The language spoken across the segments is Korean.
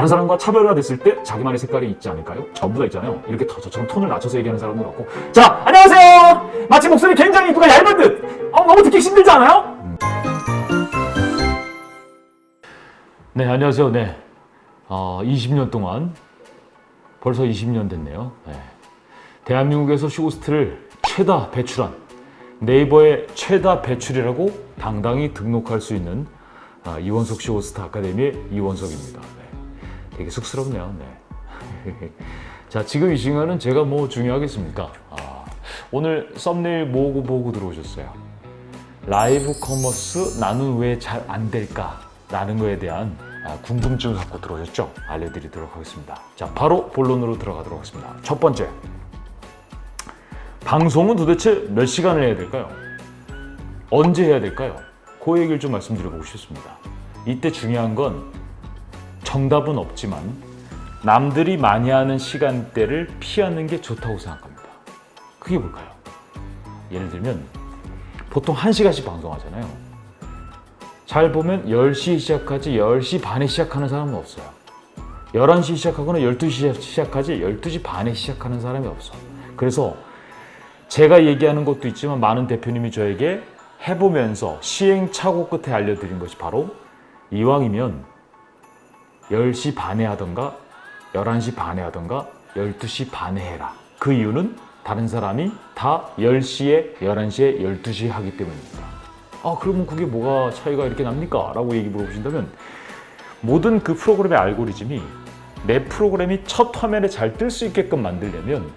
다른 사람과 차별화 됐을 때 자기만의 색깔이 있지 않을까요? 전부 다 있잖아요. 이렇게 저처럼 톤을 낮춰서 얘기하는 사람도 많고. 자, 안녕하세요. 마치 목소리 굉장히 누가 얇은 듯. 너무 듣기 힘들지 않아요? 네, 안녕하세요. 네, 20년 동안 벌써 20년 됐네요. 네. 대한민국에서 쇼호스트를 최다 배출한 네이버의 최다 배출이라고 당당히 등록할 수 있는 이원석 쇼호스트 아카데미의 이원석입니다. 네. 되게 쑥스럽네요. 네. 자, 지금 이 시간은 제가 뭐 중요하겠습니까? 오늘 썸네일 뭐고 보고 들어오셨어요. 라이브 커머스 나는 왜 잘 안 될까? 라는 거에 대한 궁금증을 갖고 들어오셨죠? 알려드리도록 하겠습니다. 자, 바로 본론으로 들어가도록 하겠습니다. 첫 번째, 방송은 도대체 몇 시간을 해야 될까요? 언제 해야 될까요? 그 얘기를 좀 말씀드려보고 싶습니다. 이때 중요한 건 정답은 없지만 남들이 많이 하는 시간대를 피하는 게 좋다고 생각합니다. 그게 뭘까요? 예를 들면 보통 1시간씩 방송하잖아요. 잘 보면 10시에 시작하지 10시 반에 시작하는 사람은 없어요. 11시 시작하거나 12시 시작하지 12시 반에 시작하는 사람이 없어. 그래서 제가 얘기하는 것도 있지만 많은 대표님이 저에게 해보면서 시행착오 끝에 알려드린 것이 바로 이왕이면 10시 반에 하던가 11시 반에 하던가 12시 반에 해라. 그 이유는 다른 사람이 다 10시에, 11시에, 12시에 하기 때문입니다. 그러면 그게 뭐가 차이가 이렇게 납니까? 라고 얘기 물어보신다면 모든 그 프로그램의 알고리즘이 내 프로그램이 첫 화면에 잘 뜰 수 있게끔 만들려면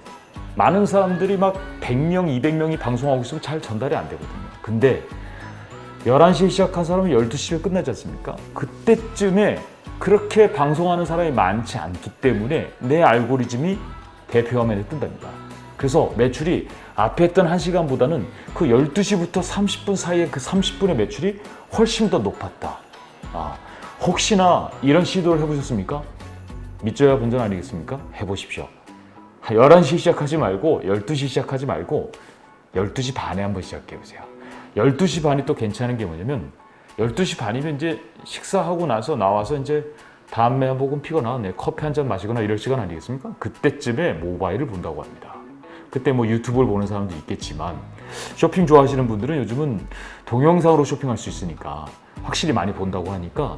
많은 사람들이 막 100명, 200명이 방송하고 있으면 잘 전달이 안 되거든요. 근데 11시에 시작한 사람은 12시에 끝나지 않습니까? 그때쯤에 그렇게 방송하는 사람이 많지 않기 때문에 내 알고리즘이 대표 화면에 뜬답니다. 그래서 매출이 앞에 했던 1시간보다는 그 12시부터 30분 사이에 그 30분의 매출이 훨씬 더 높았다. 혹시나 이런 시도를 해보셨습니까? 믿져야 본전 아니겠습니까? 해보십시오. 11시 시작하지 말고 12시 시작하지 말고 12시 반에 한번 시작해보세요. 12시 반이 또 괜찮은 게 뭐냐면 12시 반이면 이제 식사하고 나서 나와서 이제 담배 한 모금 피거나 커피 한 잔 마시거나 이럴 시간 아니겠습니까? 그때쯤에 모바일을 본다고 합니다. 그때 뭐 유튜브를 보는 사람도 있겠지만 쇼핑 좋아하시는 분들은 요즘은 동영상으로 쇼핑할 수 있으니까 확실히 많이 본다고 하니까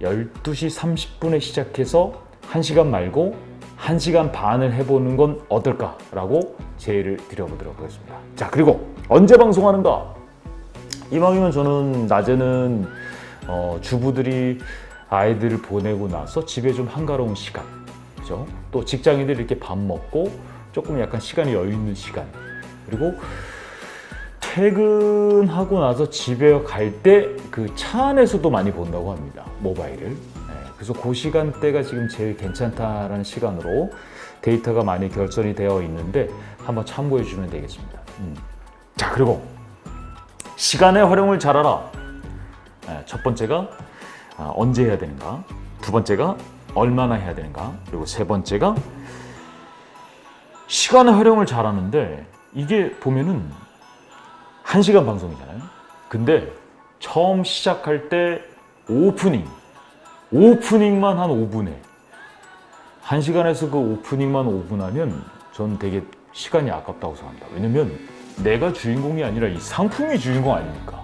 12시 30분에 시작해서 1시간 말고 1시간 반을 해보는 건 어떨까라고 제의를 드려보도록 하겠습니다. 자, 그리고 언제 방송하는가? 이왕이면 저는 낮에는 주부들이 아이들을 보내고 나서 집에 좀 한가로운 시간, 그죠? 또 직장인들이 이렇게 밥 먹고 조금 약간 시간이 여유 있는 시간, 그리고 퇴근하고 나서 집에 갈 때 그 차 안에서도 많이 본다고 합니다. 모바일을. 그래서 그 시간대가 지금 제일 괜찮다라는 시간으로 데이터가 많이 결정이 되어 있는데 한번 참고해 주시면 되겠습니다. 자, 그리고 시간의 활용을 잘하라. 첫 번째가 언제 해야 되는가, 두 번째가 얼마나 해야 되는가, 그리고 세 번째가 시간의 활용을 잘하는데 이게 보면은 1시간 방송이잖아요. 근데 처음 시작할 때 오프닝만 한 5분 해. 1시간에서 그 오프닝만 5분 하면 전 되게 시간이 아깝다고 생각합니다. 왜냐면 내가 주인공이 아니라 이 상품이 주인공 아닙니까?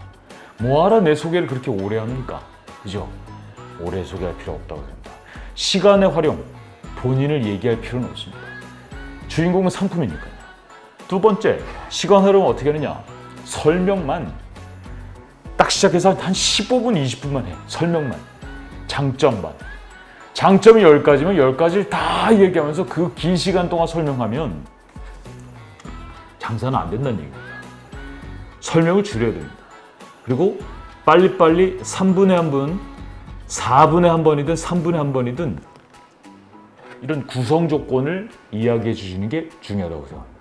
뭐하러 내 소개를 그렇게 오래 합니까? 그죠? 오래 소개할 필요 없다고 생각합니다. 시간의 활용, 본인을 얘기할 필요는 없습니다. 주인공은 상품이니까요. 두 번째, 시간 활용은 어떻게 하느냐? 설명만 딱 시작해서 한 15분, 20분만 해. 설명만. 장점만. 장점이 10가지면 10가지를 다 얘기하면서 그 긴 시간 동안 설명하면 장사는 안 된다는 얘기입니다. 설명을 줄여야 됩니다. 그리고 빨리빨리 3분에 한 번, 4분에 한 번이든 3분에 한 번이든 이런 구성 조건을 이야기해 주시는 게 중요하다고 생각합니다.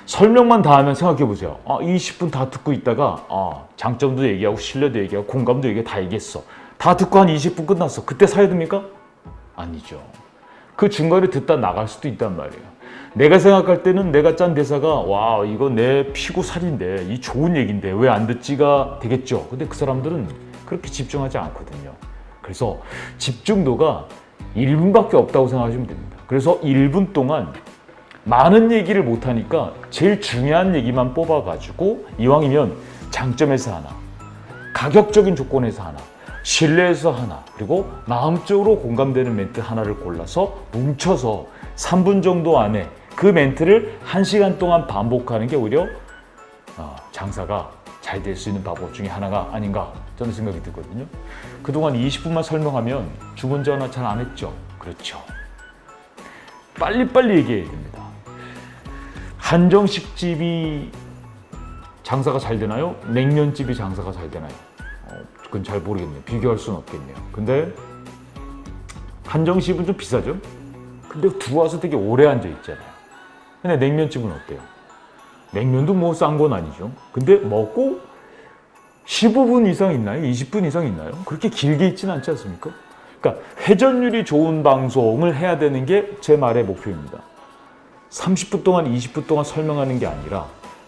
설명만 다 하면 생각해 보세요. 20분 다 듣고 있다가 장점도 얘기하고 신뢰도 얘기하고 공감도 얘기하고 다 얘기했어. 다 듣고 한 20분 끝났어. 그때 사야 됩니까? 아니죠. 그 중간에 듣다 나갈 수도 있단 말이에요. 내가 생각할 때는 내가 짠 대사가 와 이거 내 피고 살인데 이 좋은 얘기인데 왜 안 듣지가 되겠죠. 근데 그 사람들은 그렇게 집중하지 않거든요. 그래서 집중도가 1분밖에 없다고 생각하시면 됩니다. 그래서 1분 동안 많은 얘기를 못하니까 제일 중요한 얘기만 뽑아가지고 이왕이면 장점에서 하나, 가격적인 조건에서 하나, 신뢰에서 하나, 그리고 마음적으로 공감되는 멘트 하나를 골라서 뭉쳐서 3분 정도 안에 그 멘트를 1시간 동안 반복하는 게 오히려 장사가 잘 될 수 있는 방법 중에 하나가 아닌가 저는 생각이 들거든요. 그동안 20분만 설명하면 주문 전화 잘 안 했죠? 그렇죠. 빨리빨리 얘기해야 됩니다. 한정식집이 장사가 잘 되나요? 냉면집이 장사가 잘 되나요? 그건 잘 모르겠네요. 비교할 수는 없겠네요. 근데 한정식은 좀 비싸죠? 근데 들어와서 되게 오래 앉아 있잖아요. 근데 냉면집은 어때요? 냉면도 뭐 싼 건 아니죠. 근데 먹고 15분 이상 있나요? 20분 이상 있나요? 그렇게 길게 있지는 않지 않습니까? 그러니까 회전율이 좋은 방송을 해야 되는 게 제 말의 목표입니다. 30분 동안 20분 동안 설명하는 게 아니라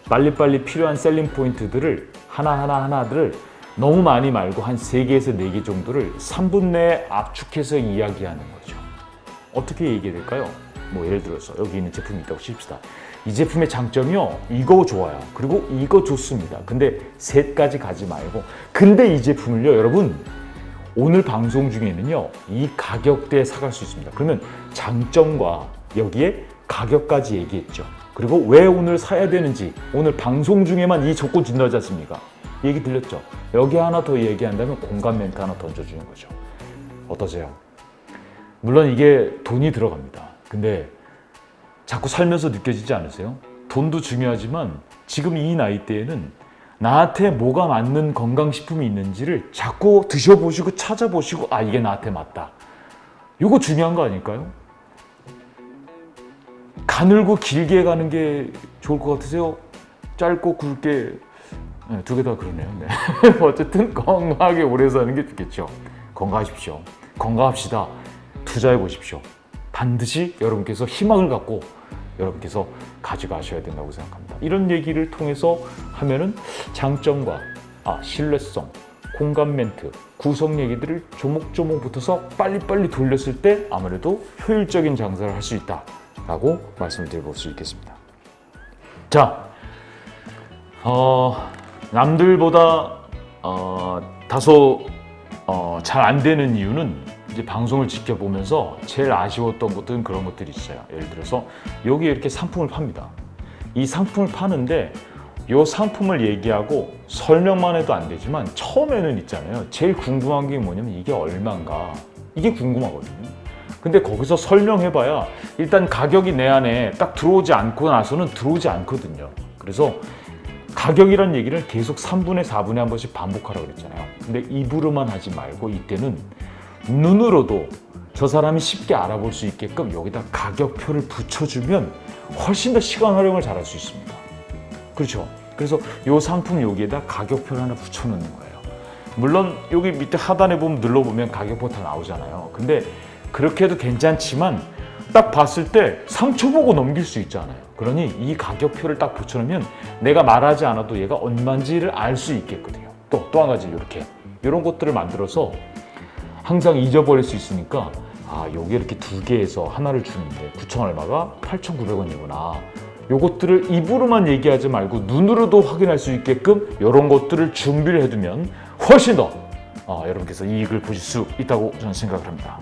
빨리빨리 필요한 셀링 포인트들을 하나들을 너무 많이 말고 한 3개에서 4개 정도를 3분 내에 압축해서 이야기하는 거죠. 어떻게 얘기해야 될까요? 뭐 예를 들어서 여기 있는 제품이 있다고 칩시다. 이 제품의 장점이요, 이거 좋아요. 그리고 이거 좋습니다. 근데 셋까지 가지 말고, 근데 이 제품을요, 여러분 오늘 방송 중에는요 이 가격대에 사갈 수 있습니다. 그러면 장점과 여기에 가격까지 얘기했죠. 그리고 왜 오늘 사야 되는지 오늘 방송 중에만 이 조건 준다지 않습니까? 얘기 들렸죠? 여기 하나 더 얘기한다면 공감 멘트 하나 던져주는 거죠. 어떠세요? 물론 이게 돈이 들어갑니다. 근데 자꾸 살면서 느껴지지 않으세요? 돈도 중요하지만 지금 이 나이대에는 나한테 뭐가 맞는 건강식품이 있는지를 자꾸 드셔보시고 찾아보시고 아 이게 나한테 맞다. 이거 중요한 거 아닐까요? 가늘고 길게 가는 게 좋을 것 같으세요? 짧고 굵게 네, 두 개 다 그러네요. 네. 어쨌든 건강하게 오래 사는 게 좋겠죠. 건강하십시오. 건강합시다. 투자해 보십시오. 반드시 여러분께서 희망을 갖고 여러분께서 가져가셔야 된다고 생각합니다. 이런 얘기를 통해서 하면은 장점과 신뢰성, 공감 멘트, 구성 얘기들을 조목조목 붙어서 빨리빨리 돌렸을 때 아무래도 효율적인 장사를 할 수 있다라고 말씀을 드려볼 수 있겠습니다. 자, 남들보다 다소 잘 안 되는 이유는 이제 방송을 지켜보면서 제일 아쉬웠던 것들은 그런 것들이 있어요. 예를 들어서 여기 이렇게 상품을 팝니다. 이 상품을 파는데 이 상품을 얘기하고 설명만 해도 안 되지만 처음에는 있잖아요. 제일 궁금한 게 뭐냐면 이게 얼마인가 이게 궁금하거든요. 근데 거기서 설명해봐야 일단 가격이 내 안에 딱 들어오지 않고 나서는 들어오지 않거든요. 그래서 가격이란 얘기를 계속 3분에 4분에 한 번씩 반복하라고 그랬잖아요. 근데 입으로만 하지 말고 이때는 눈으로도 저 사람이 쉽게 알아볼 수 있게끔 여기다 가격표를 붙여주면 훨씬 더 시간 활용을 잘할 수 있습니다. 그렇죠? 그래서 이 상품 여기에다 가격표를 하나 붙여놓는 거예요. 물론 여기 밑에 하단에 보면 눌러보면 가격표 다 나오잖아요. 근데 그렇게 해도 괜찮지만 딱 봤을 때 상처 보고 넘길 수 있잖아요. 그러니 이 가격표를 딱 붙여놓으면 내가 말하지 않아도 얘가 얼마인지를 알 수 있겠거든요. 또 한 가지 이런 것들을 만들어서 항상 잊어버릴 수 있으니까 요게 이렇게 2개에서 하나를 주는데 9,000 얼마가 8,900원이구나. 요것들을 입으로만 얘기하지 말고 눈으로도 확인할 수 있게끔 이런 것들을 준비를 해두면 훨씬 더 여러분께서 이익을 보실 수 있다고 저는 생각을 합니다.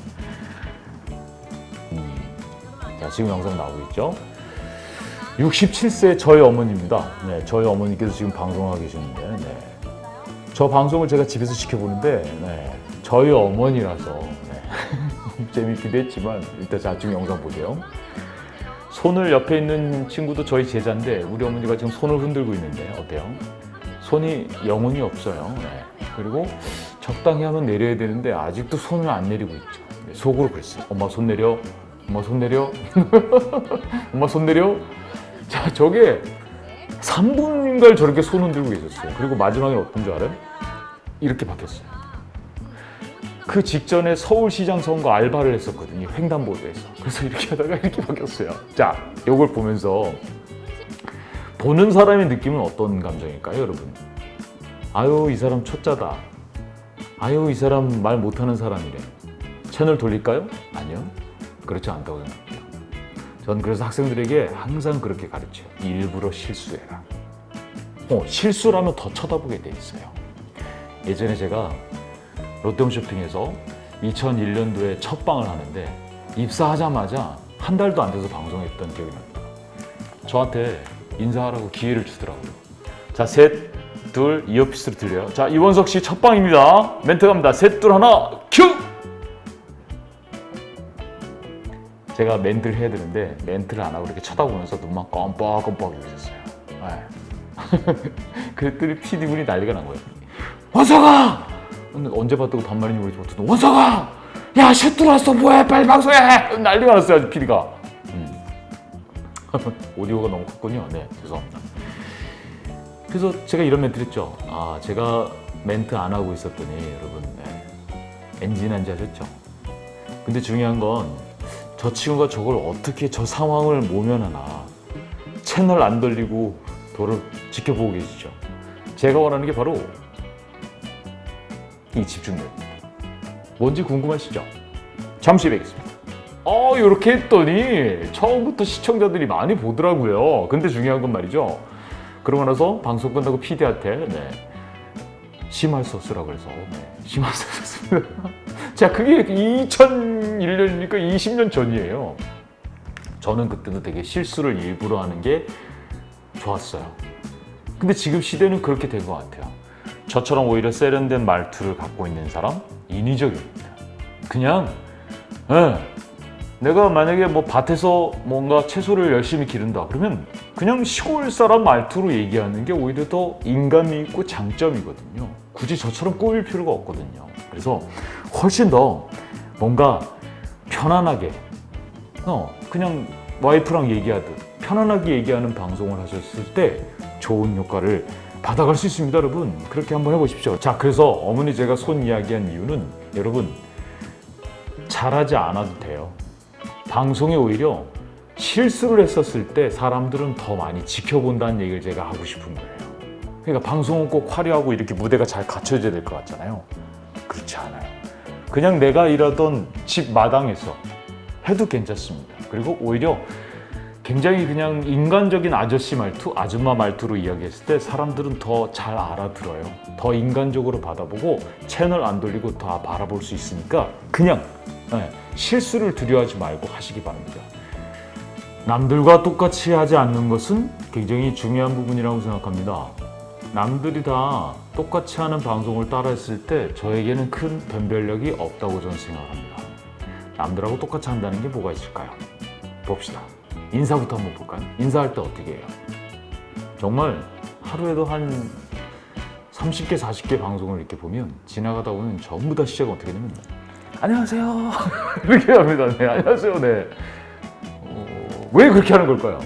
자, 지금 영상 나오고 있죠? 67세 저희 어머니입니다. 네, 저희 어머니께서 지금 방송하고 계시는데 저 방송을 제가 집에서 지켜보는데 저희 어머니라서 재밌기도 했지만 일단 지금 영상 보세요. 손을 옆에 있는 친구도 저희 제자인데 우리 어머니가 지금 손을 흔들고 있는데 어때요? 손이 영혼이 없어요. 그리고 적당히 하면 내려야 되는데 아직도 손을 안 내리고 있죠. 속으로 그랬어요. 엄마 손 내려. 엄마 손 내려. 엄마 손 내려. 자, 저게 3분인가를 저렇게 손 흔들고 계셨어요. 그리고 마지막에 어떤 줄 알아요? 이렇게 바뀌었어요. 그 직전에 서울시장 선거 알바를 했었거든요. 횡단보도에서. 그래서 이렇게 하다가 이렇게 바뀌었어요. 자, 이걸 보면서 보는 사람의 느낌은 어떤 감정일까요, 여러분? 아유, 이 사람 초짜다. 아유, 이 사람 말 못하는 사람이래. 채널 돌릴까요? 아니요. 그렇지 않다고 생각해요. 전 그래서 학생들에게 항상 그렇게 가르쳐요. 일부러 실수해라. 실수라면 더 쳐다보게 돼 있어요. 예전에 제가 롯데홈쇼핑에서 2001년도에 첫 방을 하는데 입사하자마자 한 달도 안 돼서 방송했던 기억이 납니다. 저한테 인사하라고 기회를 주더라고요. 자, 셋, 둘, 이어피스로 들려요. 자, 이원석 씨 첫 방입니다. 멘트 갑니다. 셋, 둘, 하나, 큐! 제가 멘트를 해야 되는데 멘트를 안 하고 이렇게 쳐다보면서 눈만 껌뻑껌뻑 있었어요. 그랬더니 PD분이 난리가 난 거예요. 원석아! 언제 봤다고 반말인지 모르겠지. 원석아! 야, 셋 들어왔어. 뭐해? 빨리 방송해! 난리가 났어요, 아주 PD가. 오디오가 너무 컸군요. 네, 죄송합니다. 그래서 제가 이런 멘트를 했죠. 제가 멘트 안 하고 있었더니 여러분 엔진한지 하셨죠? 근데 중요한 건 저 친구가 저걸 어떻게 저 상황을 모면하나 채널 안 돌리고 도를 지켜보고 계시죠. 제가 원하는 게 바로 이 집중력입니다. 뭔지 궁금하시죠? 잠시 뵙겠습니다. 이렇게 했더니 처음부터 시청자들이 많이 보더라고요. 근데 중요한 건 말이죠. 그러고 나서 방송 끝나고 PD한테 심할 수 없으라고 해서 심할 수 없습니다. 자, 그게 2001년이니까 20년 전이에요. 저는 그때도 되게 실수를 일부러 하는 게 좋았어요. 근데 지금 시대는 그렇게 된 것 같아요. 저처럼 오히려 세련된 말투를 갖고 있는 사람, 인위적입니다. 그냥 내가 만약에 밭에서 뭔가 채소를 열심히 기른다 그러면 그냥 시골 사람 말투로 얘기하는 게 오히려 더 인간미 있고 장점이거든요. 굳이 저처럼 꾸밀 필요가 없거든요. 그래서 훨씬 더 뭔가 편안하게 그냥 와이프랑 얘기하듯 편안하게 얘기하는 방송을 하셨을 때 좋은 효과를 받아갈 수 있습니다, 여러분. 그렇게 한번 해보십시오. 자, 그래서 어머니 제가 손 이야기한 이유는 여러분 잘하지 않아도 돼요. 방송에 오히려 실수를 했었을 때 사람들은 더 많이 지켜본다는 얘기를 제가 하고 싶은 거예요. 그러니까 방송은 꼭 화려하고 이렇게 무대가 잘 갖춰져야 될 것 같잖아요. 그렇지 않아요. 그냥 내가 일하던 집 마당에서 해도 괜찮습니다. 그리고 오히려 굉장히 그냥 인간적인 아저씨 말투, 아줌마 말투로 이야기했을 때 사람들은 더 잘 알아들어요. 더 인간적으로 받아보고 채널 안 돌리고 다 바라볼 수 있으니까 그냥 실수를 두려워하지 말고 하시기 바랍니다. 남들과 똑같이 하지 않는 것은 굉장히 중요한 부분이라고 생각합니다. 남들이 다 똑같이 하는 방송을 따라했을 때 저에게는 큰 변별력이 없다고 저는 생각합니다. 남들하고 똑같이 한다는 게 뭐가 있을까요? 봅시다. 인사부터 한번 볼까요? 인사할 때 어떻게 해요? 정말 하루에도 한 30개, 40개 방송을 이렇게 보면 지나가다 보면 전부 다 시작은 어떻게 되냐면 안녕하세요 이렇게 합니다. 네, 안녕하세요. 네. 왜 그렇게 하는 걸까요?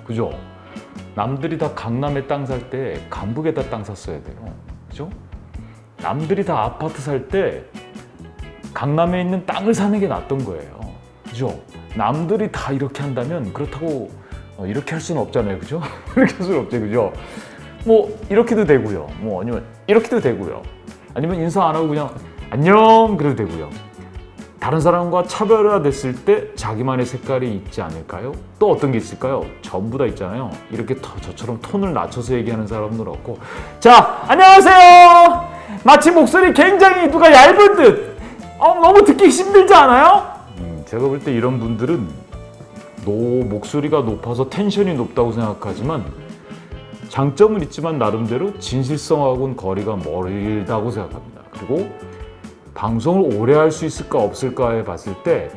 그죠? 남들이 다 강남에 땅 살 때 강북에다 땅 샀어야 돼요. 그죠? 남들이 다 아파트 살 때 강남에 있는 땅을 사는 게 낫던 거예요. 그죠? 남들이 다 이렇게 한다면 그렇다고 이렇게 할 수는 없잖아요. 그죠? 이렇게 할 수는 없죠. 그죠? 이렇게도 되고요. 아니면 이렇게도 되고요. 아니면 인사 안 하고 그냥 안녕 그래도 되고요. 다른 사람과 차별화됐을 때 자기만의 색깔이 있지 않을까요? 또 어떤 게 있을까요? 전부 다 있잖아요. 이렇게 저처럼 톤을 낮춰서 얘기하는 사람들 없고 자, 안녕하세요. 마치 목소리 굉장히 누가 얇은 듯 너무 듣기 힘들지 않아요? 제가 볼 때 이런 분들은 목소리가 높아서 텐션이 높다고 생각하지만 장점은 있지만 나름대로 진실성하고는 거리가 멀다고 생각합니다. 그리고 방송을 오래 할 수 있을까 없을까에 봤을 때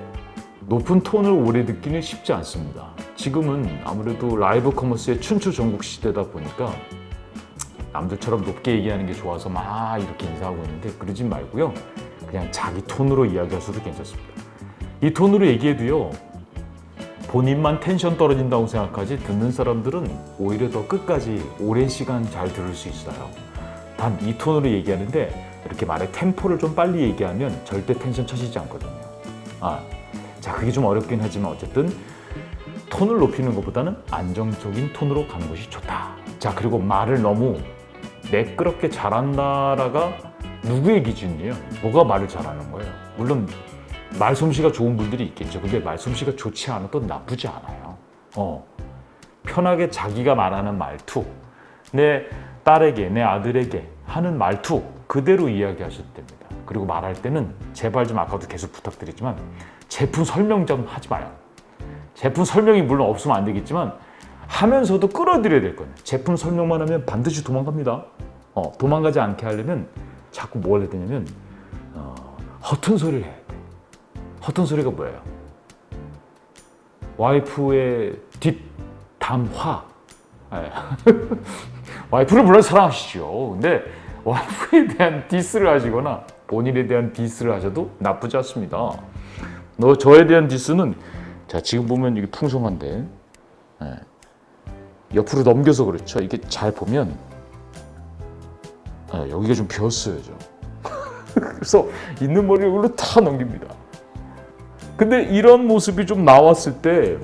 높은 톤을 오래 듣기는 쉽지 않습니다. 지금은 아무래도 라이브 커머스의 춘추 전국 시대다 보니까 남들처럼 높게 얘기하는 게 좋아서 막 이렇게 인사하고 있는데 그러지 말고요. 그냥 자기 톤으로 이야기하셔도 괜찮습니다. 이 톤으로 얘기해도요. 본인만 텐션 떨어진다고 생각하지 듣는 사람들은 오히려 더 끝까지 오랜 시간 잘 들을 수 있어요. 단 이 톤으로 얘기하는데 이렇게 말의 템포를 좀 빨리 얘기하면 절대 텐션 쳐지지 않거든요. 자, 그게 좀 어렵긴 하지만 어쨌든 톤을 높이는 것보다는 안정적인 톤으로 가는 것이 좋다. 자, 그리고 말을 너무 매끄럽게 잘한다라가 누구의 기준이에요? 뭐가 말을 잘하는 거예요? 물론 말솜씨가 좋은 분들이 있겠죠. 근데 말솜씨가 좋지 않아도 나쁘지 않아요. 편하게 자기가 말하는 말투, 내 딸에게, 내 아들에게 하는 말투 그대로 이야기하셔도 됩니다. 그리고 말할 때는 제발 좀 아까도 계속 부탁드리지만 제품 설명 좀 하지 마요. 제품 설명이 물론 없으면 안 되겠지만 하면서도 끌어들여야 될 거예요. 제품 설명만 하면 반드시 도망갑니다. 도망가지 않게 하려면 자꾸 뭘 해야 되냐면 허튼 소리를 해야 돼. 허튼 소리가 뭐예요? 와이프의 뒷담화. 와이프를 물론 사랑하시죠. 근데 와이프에 대한 디스를 하시거나 본인에 대한 디스를 하셔도 나쁘지 않습니다. 저에 대한 디스는 자 지금 보면 이게 풍성한데 옆으로 넘겨서 그렇죠. 이게 잘 보면 여기가 좀 비었어요. 그래서 있는 머리를 이걸로 다 넘깁니다. 근데 이런 모습이 좀 나왔을 때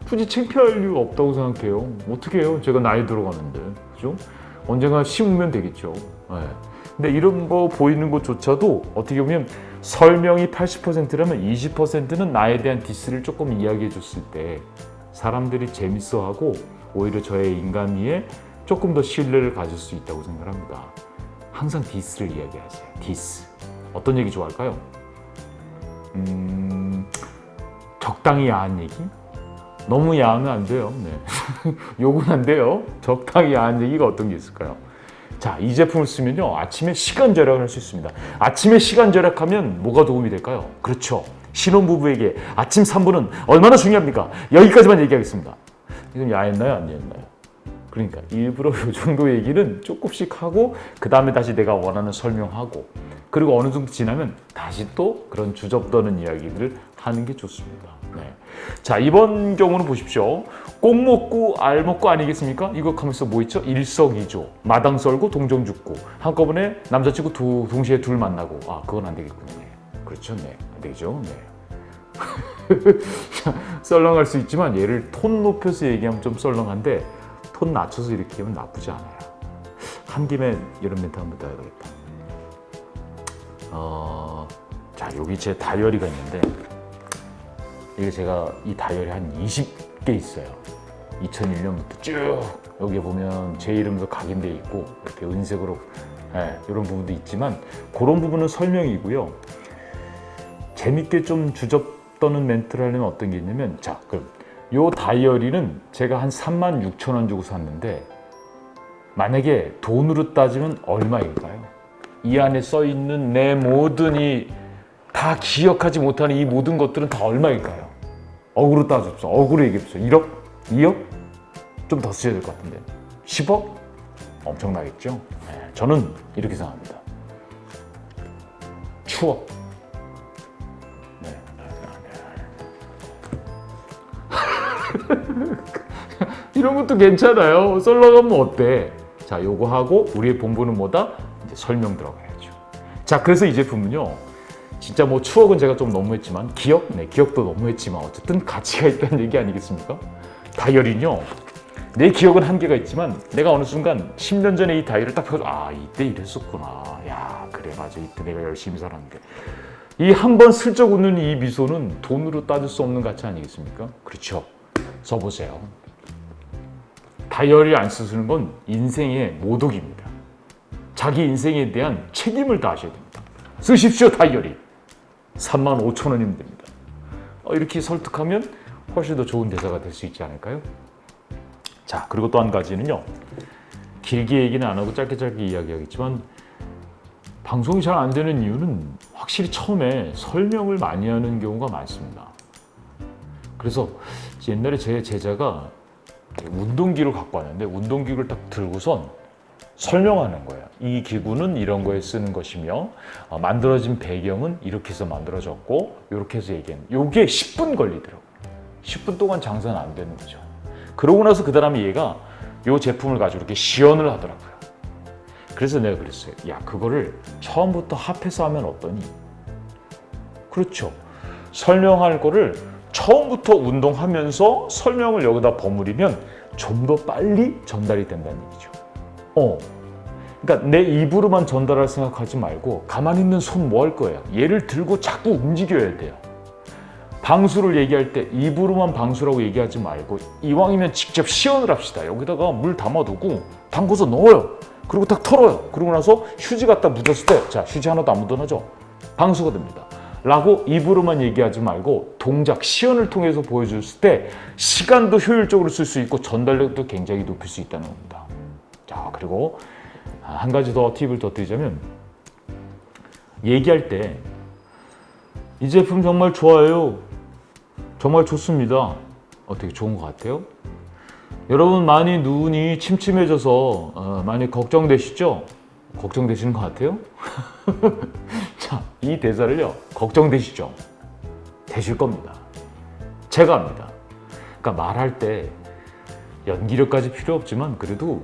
굳이 창피할 이유가 없다고 생각해요. 어떻게 해요? 제가 나이 들어가는데, 그죠? 언젠가 심으면 되겠죠. 근데 이런 거 보이는 것조차도 어떻게 보면 설명이 80%라면 20%는 나에 대한 디스를 조금 이야기해 줬을 때 사람들이 재밌어하고 오히려 저의 인간미에 조금 더 신뢰를 가질 수 있다고 생각합니다. 항상 디스를 이야기하세요. 디스. 어떤 얘기 좋아할까요? 적당히 야한 얘기? 너무 야하면 안 돼요. 욕은 안 돼요. 적당히 야한 얘기가 어떤 게 있을까요? 자, 이 제품을 쓰면요. 아침에 시간 절약을 할 수 있습니다. 아침에 시간 절약하면 뭐가 도움이 될까요? 그렇죠. 신혼부부에게 아침 3분은 얼마나 중요합니까? 여기까지만 얘기하겠습니다. 이건 야했나요? 안 야했나요? 그러니까 일부러 이 정도 얘기는 조금씩 하고 그 다음에 다시 내가 원하는 설명하고 그리고 어느 정도 지나면 다시 또 그런 주접떠는 이야기들을 하는 게 좋습니다. 자, 이번 경우는 보십시오. 꼭 먹고 알 먹고 아니겠습니까? 이거 하면서 뭐 있죠? 일석이조, 마당 썰고 동정 죽고 한꺼번에 남자친구 동시에 둘 만나고 그건 안 되겠군요. 그렇죠? 안 되죠. 썰렁할 수 있지만 얘를 톤 높여서 얘기하면 좀 썰렁한데 톤 낮춰서 이렇게 하면 나쁘지 않아요. 한 김에 이런 멘트 한번 더 해야 되겠다. 자, 여기 제 다이어리가 있는데 이게 제가 이 다이어리 한 20개 있어요. 2001년부터 쭉 여기 보면 제 이름도 각인돼 있고 이렇게 은색으로 이런 부분도 있지만 그런 부분은 설명이고요. 재밌게 좀 주접떠는 멘트를 하려면 어떤 게 있냐면 자, 그럼 요 다이어리는 제가 한 36,000원 주고 샀는데 만약에 돈으로 따지면 얼마일까요? 이 안에 써 있는 내 모든 다 기억하지 못하는 이 모든 것들은 다 얼마일까요? 억으로 따져봅시다. 억으로 얘기해봅시다. 1억? 2억? 좀 더 쓰셔야 될 것 같은데 10억? 엄청나겠죠? 저는 이렇게 생각합니다. 추억. 이런 것도 괜찮아요. 썰렁하면 어때? 자, 요거 하고 우리의 본분은 뭐다? 이제 설명 들어가야죠. 자, 그래서 이 제품은요. 진짜 뭐 추억은 제가 좀 너무했지만 기억도 너무했지만 어쨌든 가치가 있다는 얘기 아니겠습니까? 다이어리는요. 내 기억은 한계가 있지만 내가 어느 순간 10년 전에 이 다이어리를 딱 펴서 이때 이랬었구나. 야, 그래 맞아. 이때 내가 열심히 살았는데. 이 한 번 슬쩍 웃는 이 미소는 돈으로 따질 수 없는 가치 아니겠습니까? 그렇죠. 써보세요. 다이어리 안 쓰는 건 인생의 모독입니다. 자기 인생에 대한 책임을 다하셔야 됩니다. 쓰십시오, 다이어리. 35,000원이면 됩니다. 이렇게 설득하면 훨씬 더 좋은 대사가 될 수 있지 않을까요? 자, 그리고 또 한 가지는요. 길게 얘기는 안 하고 짧게 이야기하겠지만 방송이 잘 안 되는 이유는 확실히 처음에 설명을 많이 하는 경우가 많습니다. 그래서 옛날에 제 제자가 운동기를 갖고 왔는데 운동기를 딱 들고선 설명하는 거예요. 이 기구는 이런 거에 쓰는 것이며 만들어진 배경은 이렇게 해서 만들어졌고 이렇게 해서 얘기하는 요게 10분 걸리더라고요. 10분 동안 장사는 안 되는 거죠. 그러고 나서 그 다음에 얘가 요 제품을 가지고 이렇게 시연을 하더라고요. 그래서 내가 그랬어요. 야, 그거를 처음부터 합해서 하면 어떠니? 그렇죠. 설명할 거를 처음부터 운동하면서 설명을 여기다 버무리면 좀 더 빨리 전달이 된다는 얘기죠. 그러니까 내 입으로만 전달할 생각하지 말고 가만히 있는 손 뭐 할 거예요? 얘를 들고 자꾸 움직여야 돼요. 방수를 얘기할 때 입으로만 방수라고 얘기하지 말고 이왕이면 직접 시연을 합시다. 여기다가 물 담아두고 담궈서 넣어요. 그리고 딱 털어요. 그러고 나서 휴지 갖다 묻었을 때 자, 휴지 하나도 안 묻어나죠? 방수가 됩니다. 라고 입으로만 얘기하지 말고 동작, 시연을 통해서 보여줬을 때 시간도 효율적으로 쓸 수 있고 전달력도 굉장히 높일 수 있다는 겁니다. 자, 그리고 한 가지 더 팁을 더 드리자면 얘기할 때 이 제품 정말 좋아요. 정말 좋습니다. 어떻게 좋은 것 같아요? 여러분 많이 눈이 침침해져서 많이 걱정되시죠? 걱정되시는 것 같아요? 자, 이 대사를요. 걱정되시죠? 되실 겁니다. 제가 합니다. 그러니까 말할 때 연기력까지 필요 없지만 그래도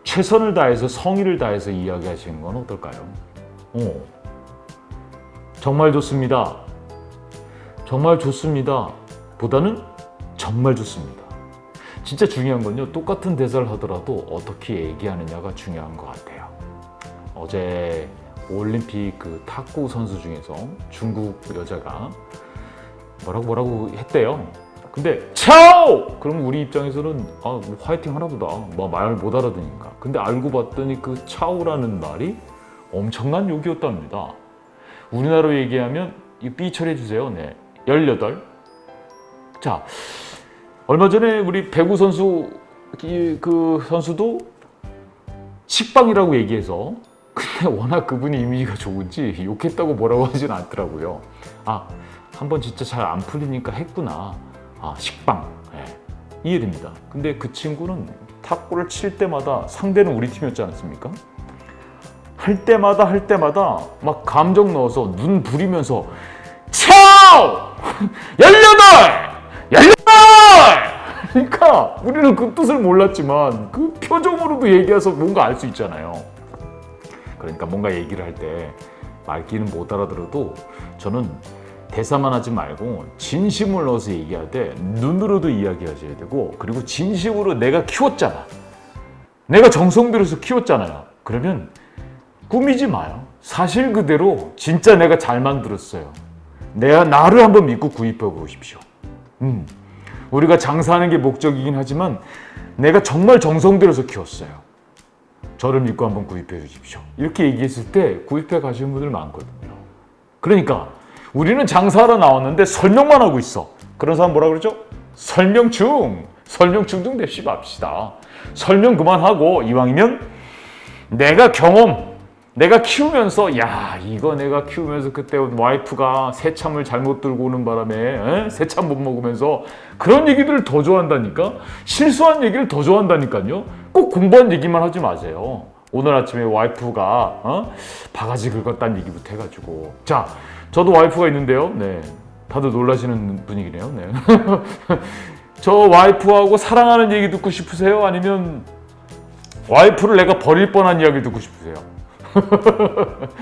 최선을 다해서 성의를 다해서 이야기하시는 건 어떨까요? 정말 좋습니다. 정말 좋습니다. 보다는 정말 좋습니다. 진짜 중요한 건요. 똑같은 대사를 하더라도 어떻게 얘기하느냐가 중요한 것 같아요. 어제 올림픽 그 탁구 선수 중에서 중국 여자가 뭐라고 했대요. 근데 차오! 그럼 우리 입장에서는 뭐 화이팅 하나 보다. 뭐 말 못 알아듣으니까. 근데 알고 봤더니 그 차오라는 말이 엄청난 욕이었답니다. 우리나라로 얘기하면 이 삐 처리해 주세요. 네. 18. 자, 얼마 전에 우리 배구 선수 그 선수도 식빵이라고 얘기해서 근데 워낙 그분이 이미지가 좋은지 욕했다고 뭐라고 하진 않더라고요. 한번 진짜 잘 안 풀리니까 했구나. 식빵. 네. 이해됩니다. 근데 그 친구는 탁구를 칠 때마다 상대는 우리 팀이었지 않습니까? 할 때마다 막 감정 넣어서 눈 부리면서 차오! 18! 그러니까 우리는 그 뜻을 몰랐지만 그 표정으로도 얘기해서 뭔가 알 수 있잖아요. 그러니까 뭔가 얘기를 할 때 말귀는 못 알아들어도 저는 대사만 하지 말고 진심을 넣어서 얘기할 때 눈으로도 이야기하셔야 되고 그리고 진심으로 내가 키웠잖아. 내가 정성 들여서 키웠잖아요. 그러면 꾸미지 마요. 사실 그대로 진짜 내가 잘 만들었어요. 나를 한번 믿고 구입해 보십시오. 우리가 장사하는 게 목적이긴 하지만 내가 정말 정성 들여서 키웠어요. 저를 믿고 한번 구입해 주십시오. 이렇게 얘기했을 때 구입해 가시는 분들 많거든요. 그러니까 우리는 장사하러 나왔는데 설명만 하고 있어. 그런 사람 뭐라 그러죠? 설명충 좀 냅시 맙시다. 설명 그만하고 이왕이면 내가 키우면서 이거 내가 키우면서 그때 와이프가 새참을 잘못 들고 오는 바람에 새참 못 먹으면서 그런 얘기들을 더 좋아한다니까. 실수한 얘기를 더 좋아한다니까요. 꼭 공부한 얘기만 하지 마세요. 오늘 아침에 와이프가 바가지 긁었다는 얘기부터 해가지고 자, 저도 와이프가 있는데요. 네, 다들 놀라시는 분위기네요. 네. 저 와이프하고 사랑하는 얘기 듣고 싶으세요? 아니면 와이프를 내가 버릴 뻔한 이야기 듣고 싶으세요?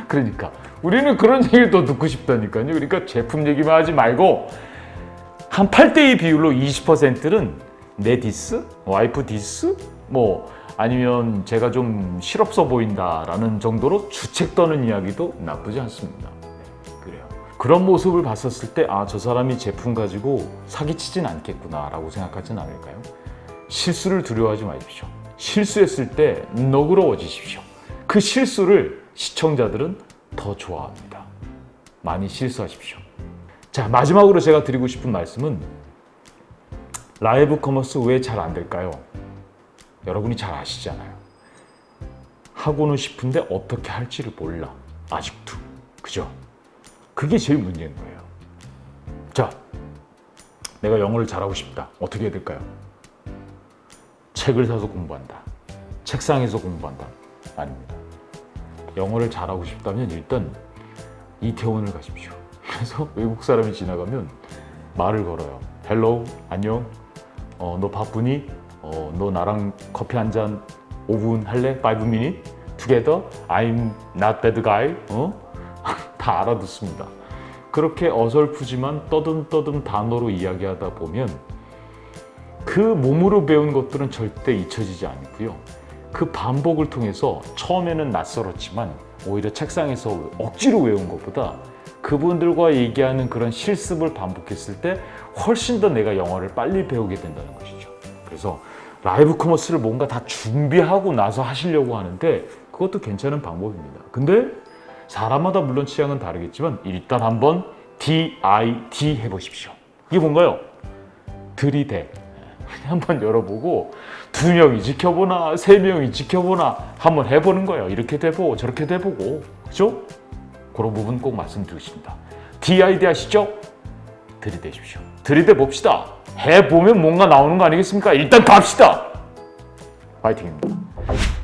그러니까 우리는 그런 얘기를 더 듣고 싶다니까요. 그러니까 제품 얘기만 하지 말고 한 8대2 비율로 20%는 내 디스, 와이프 디스, 뭐 아니면 제가 좀 실없어 보인다라는 정도로 주책 떠는 이야기도 나쁘지 않습니다. 그래요. 그런 모습을 봤었을 때 저 사람이 제품 가지고 사기치진 않겠구나라고 생각하진 않을까요? 실수를 두려워하지 마십시오. 실수했을 때 너그러워지십시오. 그 실수를 시청자들은 더 좋아합니다. 많이 실수하십시오. 자, 마지막으로 제가 드리고 싶은 말씀은 라이브 커머스 왜 잘 안 될까요? 여러분이 잘 아시잖아요. 하고는 싶은데 어떻게 할지를 몰라. 아직도. 그죠? 그게 제일 문제인 거예요. 자, 내가 영어를 잘하고 싶다. 어떻게 해야 될까요? 책을 사서 공부한다. 책상에서 공부한다. 아닙니다. 영어를 잘하고 싶다면 일단 이태원을 가십시오. 그래서 외국 사람이 지나가면 말을 걸어요. 헬로우, 안녕. 너 바쁘니? 너 나랑 커피 한 잔 5분 할래? 5 minute? Together? I'm not that guy. 다 알아듣습니다. 그렇게 어설프지만 떠듬떠듬 단어로 이야기하다 보면 그 몸으로 배운 것들은 절대 잊혀지지 않고요. 그 반복을 통해서 처음에는 낯설었지만 오히려 책상에서 억지로 외운 것보다 그분들과 얘기하는 그런 실습을 반복했을 때 훨씬 더 내가 영어를 빨리 배우게 된다는 것이죠. 그래서 라이브 커머스를 뭔가 다 준비하고 나서 하시려고 하는데 그것도 괜찮은 방법입니다. 근데 사람마다 물론 취향은 다르겠지만 일단 한번 DID 해보십시오. 이게 뭔가요? 들이대. 한번 열어보고 2명이 지켜보나 3명이 지켜보나 한번 해보는 거예요. 이렇게도 해보고 저렇게도 해보고, 그죠? 그런 부분 꼭 말씀드리고 싶습니다. DID 아시죠? 들이대십시오. 들이대 봅시다. 해보면 뭔가 나오는 거 아니겠습니까? 일단 갑시다. 파이팅입니다.